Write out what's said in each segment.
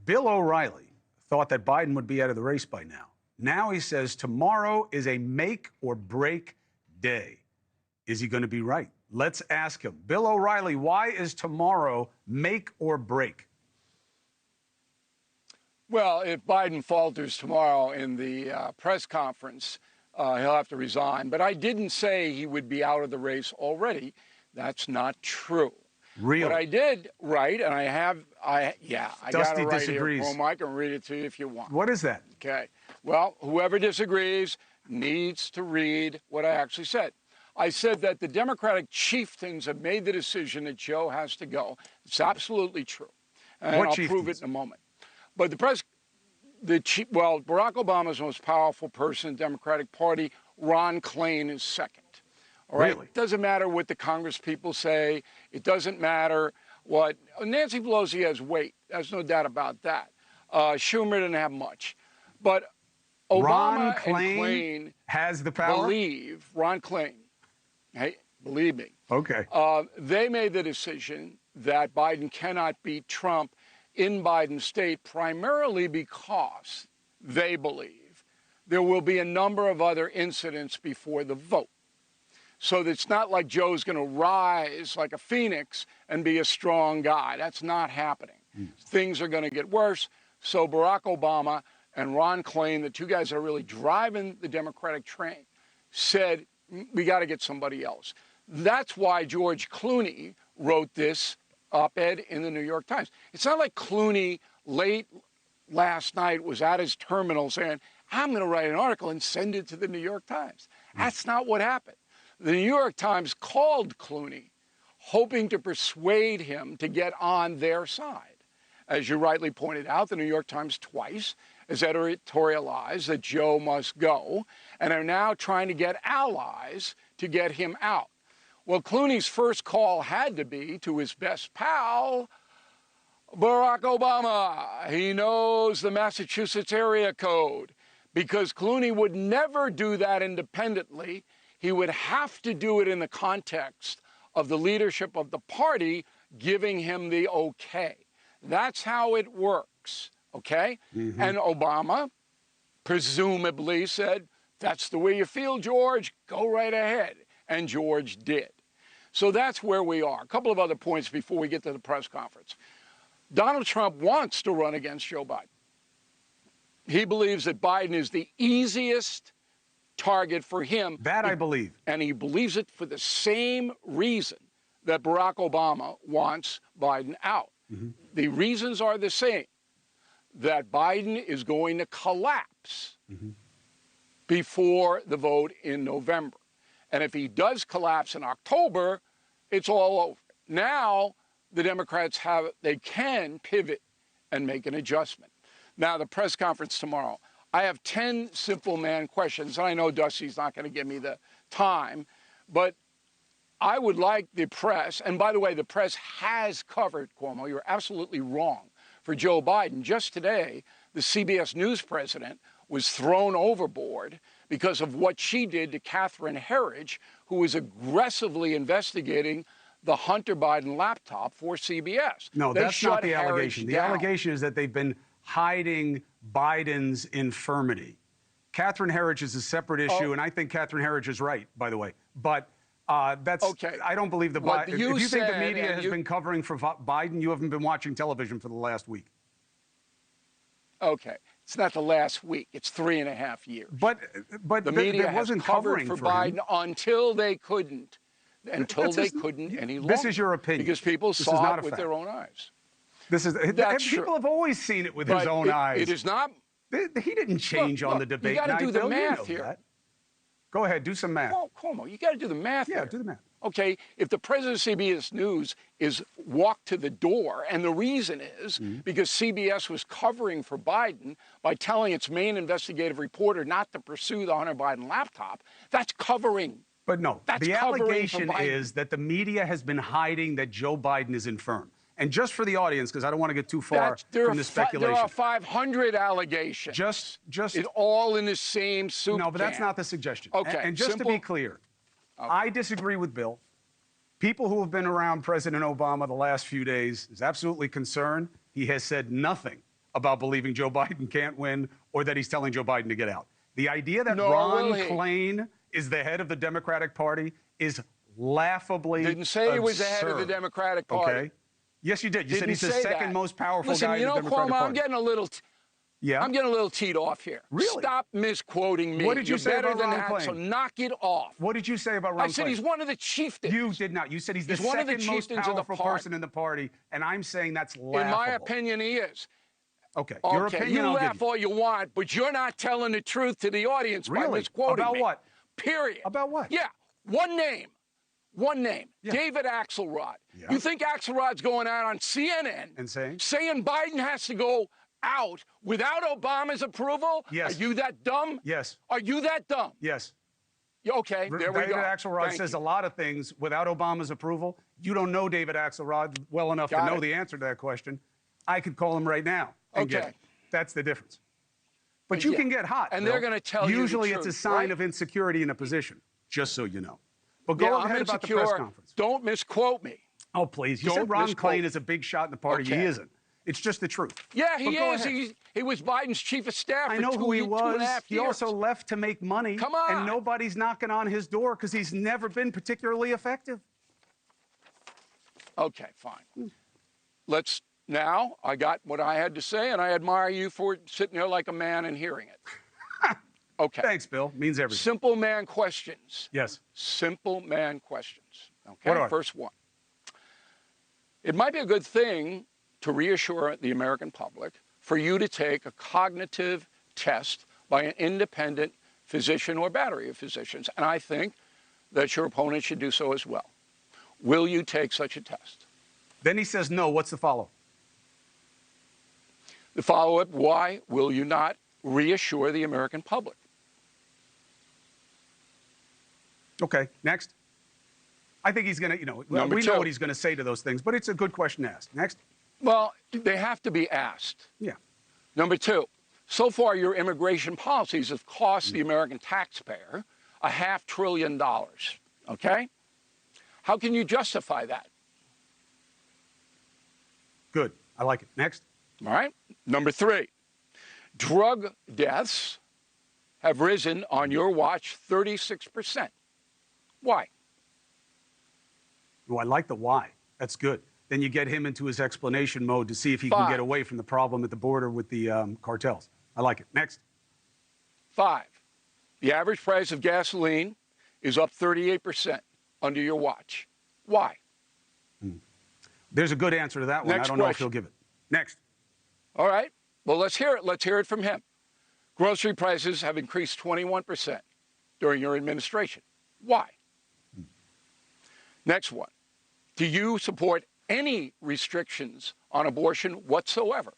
Bill O'Reilly thought that Biden would be out of the race by now. Now he says tomorrow is a make or break day. Is he going to be right? Let's ask him. Bill O'Reilly, why is tomorrow make or break? Well, if Biden falters tomorrow in the press conference, he'll have to resign. But I didn't say he would be out of the race already. That's not true. Really? What I did write, and I got it right disagrees. here, Cuomo. I can read it to you if you want. What is that? Okay. Well, whoever disagrees needs to read what I actually said. I said that the Democratic chieftains have made the decision that Joe has to go. It's absolutely true. And I'll prove it in a moment. But Barack Obama's most powerful person in the Democratic Party, Ron Klain, is second. All right? Really? It doesn't matter what the Congress people say. It doesn't matter what Nancy Pelosi has weight. There's no doubt about that. Schumer didn't have much. But Obama and Klain has the power? Ron Klain, hey, believe me. Okay. They made the decision that Biden cannot beat Trump in Biden's state, primarily because they believe there will be a number of other incidents before the vote. So that it's not like Joe's going to rise like a phoenix and be a strong guy. That's not happening. Things are going to get worse. So Barack Obama and Ron Klain, the two guys that are really driving the Democratic train, said, we got to get somebody else. That's why George Clooney wrote this op-ed in the New York Times. It's not like Clooney late last night was at his terminal saying, I'm going to write an article and send it to the New York Times. That's not what happened. The New York Times called Clooney, hoping to persuade him to get on their side. As you rightly pointed out, the New York Times twice has editorialized that Joe must go, and are now trying to get allies to get him out. Well, Clooney's first call had to be to his best pal, Barack Obama. He knows the Massachusetts area code, because Clooney would never do that independently. He would have to do it in the context of the leadership of the party giving him the okay. That's how it works, okay? And Obama presumably said, that's the way you feel, George, go right ahead. And George did. So that's where we are. A couple of other points before we get to the press conference. Donald Trump wants to run against Joe Biden. He believes that Biden is the easiest target for him. That I believe. And he believes it for the same reason that Barack Obama wants Biden out. The reasons are the same, that Biden is going to collapse before the vote in November. And if he does collapse in October, it's all over. Now, the Democrats they can pivot and make an adjustment. Now, the press conference tomorrow. I have 10 simple man questions, and I know Dusty's not going to give me the time, but I would like the press, and by the way, the press has covered, Cuomo, you're absolutely wrong, for Joe Biden. Just today, the CBS News president was thrown overboard because of what she did to Catherine Herridge, who was aggressively investigating the Hunter Biden laptop for CBS. No, that's not the allegation. The allegation is that they've been hiding Biden's infirmity. Catherine Herridge is a separate issue, and I think Catherine Herridge is right, by the way. But that's okay. I don't believe the Biden. If you think the media has been covering for Biden, you haven't been watching television for the last week. Okay. It's not the last week. It's 3.5 years. But the media wasn't has covered covering for Biden until they couldn't. Until they couldn't any longer. This is your opinion. Because people saw it with their own eyes. People have always seen it with his own eyes. It is not. He didn't change on the debate night. You got to do the math here. Go ahead, do some math. Well, Cuomo, you got to do the math here. Yeah, do the math. Okay, if the president of CBS News is walked to the door, and the reason is because CBS was covering for Biden by telling its main investigative reporter not to pursue the Hunter Biden laptop, that's covering. But no, the allegation is that the media has been hiding that Joe Biden is infirm. And just for the audience, because I don't want to get too far from the speculation. There are 500 allegations. Just it's all in the same soup No, but that's not the suggestion. Okay. And just to be clear, I disagree with Bill. People who have been around President Obama the last few days is absolutely concerned. He has said nothing about believing Joe Biden can't win or that he's telling Joe Biden to get out. The idea that Nor Ron will he. Klain is the head of the Democratic Party is laughably Didn't say he was the head of the absurd. Democratic Party. Okay? Yes, you did. You said he's the say second that. most powerful Listen, guy in you the know, Democratic Cuomo, Party. I'm getting a little... Yeah? I'm getting a little teed off here. Really? Stop misquoting me. What did you say better about than Ron that, Klain? so knock it off. What did you say about Ron Klain? I said he's one of the chieftains. You did not. You said he's the one of the second most chieftains of the powerful party. person in the party, and I'm saying that's laughable. In my opinion, he is. Okay, your opinion, you I'll laugh give you. all you want, but you're not telling the truth to the audience by Really? misquoting About me. what? Period. About what? Yeah, one name. One name, Yeah. David Axelrod. Yeah. You think Axelrod's going out on CNN And saying Biden has to go out without Obama's approval? Yes. Are you that dumb? Yes. Are you that dumb? Yes. Okay, there we go. David Axelrod Thank says you. a lot of things without Obama's approval. You don't know David Axelrod well enough to know the answer to that question. I could call him right now and get Okay. it. That's the difference. But you Yeah. can get hot. And Bill. they're gonna tell you the Usually it's a truth, sign right? of insecurity in a position, just so you know. But go I'm ahead about the insecure. press conference. Don't misquote me. Oh, please. You said Don't Ron misquote. Klain is a big shot in the party. Okay. He isn't. It's just the truth. Yeah, But he go is. ahead. He was Biden's chief of staff I for know who he 2.5 was. He years. also left to make money. Come on. And nobody's knocking on his door because he's never been particularly effective. Okay, fine. Now, I got what I had to say, and I admire you for sitting there like a man and hearing it. Okay. Thanks, Bill. Means everything. Simple man questions. Yes. Simple man questions. Okay, What are they? first one. It might be a good thing to reassure the American public for you to take a cognitive test by an independent physician or battery of physicians, and I think that your opponent should do so as well. Will you take such a test? Then he says no. What's the follow-up? The follow-up, why will you not reassure the American public? Okay, next. I think he's going to, Number we two. know what he's going to say to those things, but it's a good question to ask. Next. Well, they have to be asked. Yeah. Number two, so far your immigration policies have cost the American taxpayer $500 billion, okay? How can you justify that? Good. I like it. Next. All right. Number three, drug deaths have risen on your watch 36%. Why? Oh, I like the why. That's good. Then you get him into his explanation mode to see if he can get away from the problem at the border with the cartels. I like it. Next. 5, the average price of gasoline is up 38% under your watch. Why? There's a good answer to that one. Next I don't know if question. he'll give it. Next. All right. Well, let's hear it. Let's hear it from him. Grocery prices have increased 21% during your administration. Why? Next one. Do you support any restrictions on abortion whatsoever?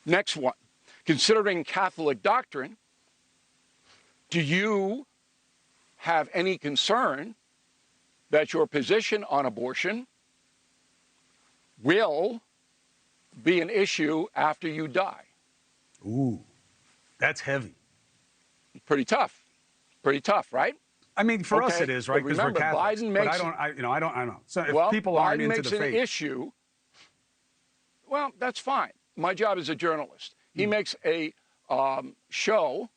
Next one. Considering Catholic doctrine, do you have any concern that your position on abortion will be an issue after you die? Ooh, that's heavy. Pretty tough. Pretty tough, right? I mean, for us Okay, it is, right? but Because we're remember, Catholics. Biden But makes I don't know. So if Well, people aren't Biden into makes the an faith, issue. Well, that's fine. My job as a journalist. He makes a show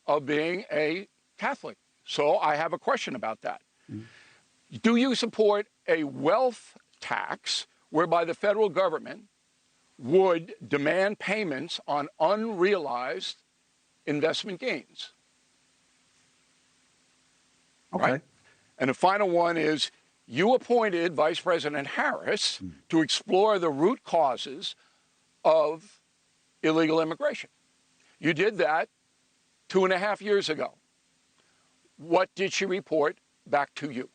of being a Catholic. So I have a question about that. Do you support a wealth tax whereby the federal government would demand payments on unrealized investment gains? okay. Right? And the final one is you appointed Vice President Harris to explore the root causes of illegal immigration. You did that 2.5 years ago. What did she report back to you?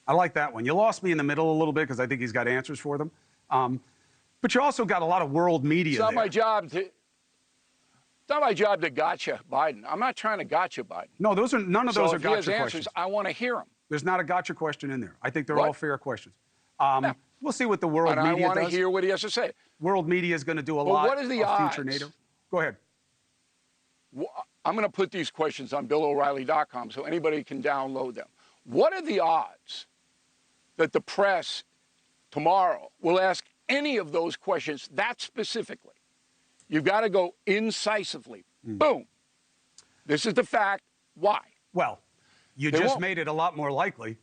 I like that one. You lost me in the middle a little bit because I think he's got answers for them. But you also got a lot of world media It's not there. my job to. It's not my job to gotcha Biden. I'm not trying to gotcha Biden. No, none of those So are if he has gotcha answers, questions. I want to hear them. There's not a gotcha question in there. I think they're What? all fair questions. We'll see what the world And I media want to does. hear what he has to say. World media is going to do a Well, lot what are the of future odds? NATO. Go ahead. I'm going to put these questions on BillO'Reilly.com so anybody can download them. What are the odds that the press tomorrow will ask any of those questions that specifically. You've got to go incisively. Boom. This is the fact. Why? Well, you just made it a lot more likely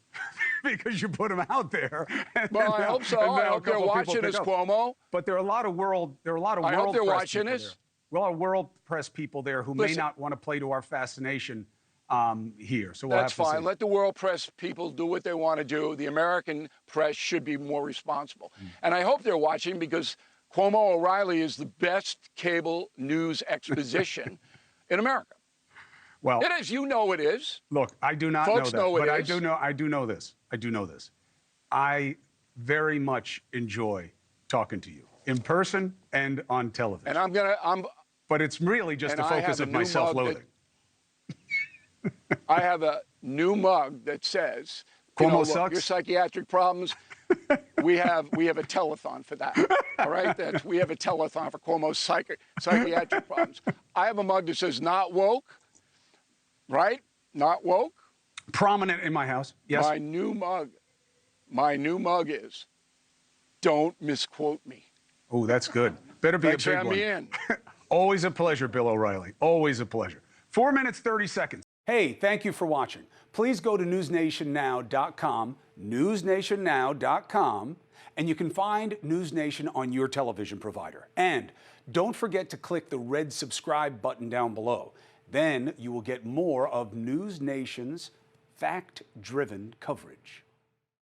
because you put them out there. Well, I hope so. I hope they're watching us, Cuomo. But there are a lot of world I hope they're watching us. Well, our world press people there who may not want to play to our fascination here. So we'll That's have to fine. see. Let the world press people do what they want to do. The American press should be more responsible. And I hope they're watching because Cuomo O'Reilly is the best cable news exposition in America. Well, it is. You know it is. Look, I do not Folks know that, know it but is. I do know this. I do know this. I very much enjoy talking to you in person and on television. And But it's really just the focus of my self-loathing. I have a new mug that says, Cuomo look, sucks. your psychiatric problems, we have a telethon for that. All right? We have a telethon for Cuomo's psychiatric problems. I have a mug that says not woke, right? Not woke. Prominent in my house. Yes. My new mug is don't misquote me. Oh, that's good. Better be a big one. in. Always a pleasure, Bill O'Reilly. Always a pleasure. 4 minutes, 30 seconds. Hey, thank you for watching. Please go to newsnationnow.com, newsnationnow.com, and you can find News Nation on your television provider. And don't forget to click the red subscribe button down below. Then you will get more of News Nation's fact-driven coverage.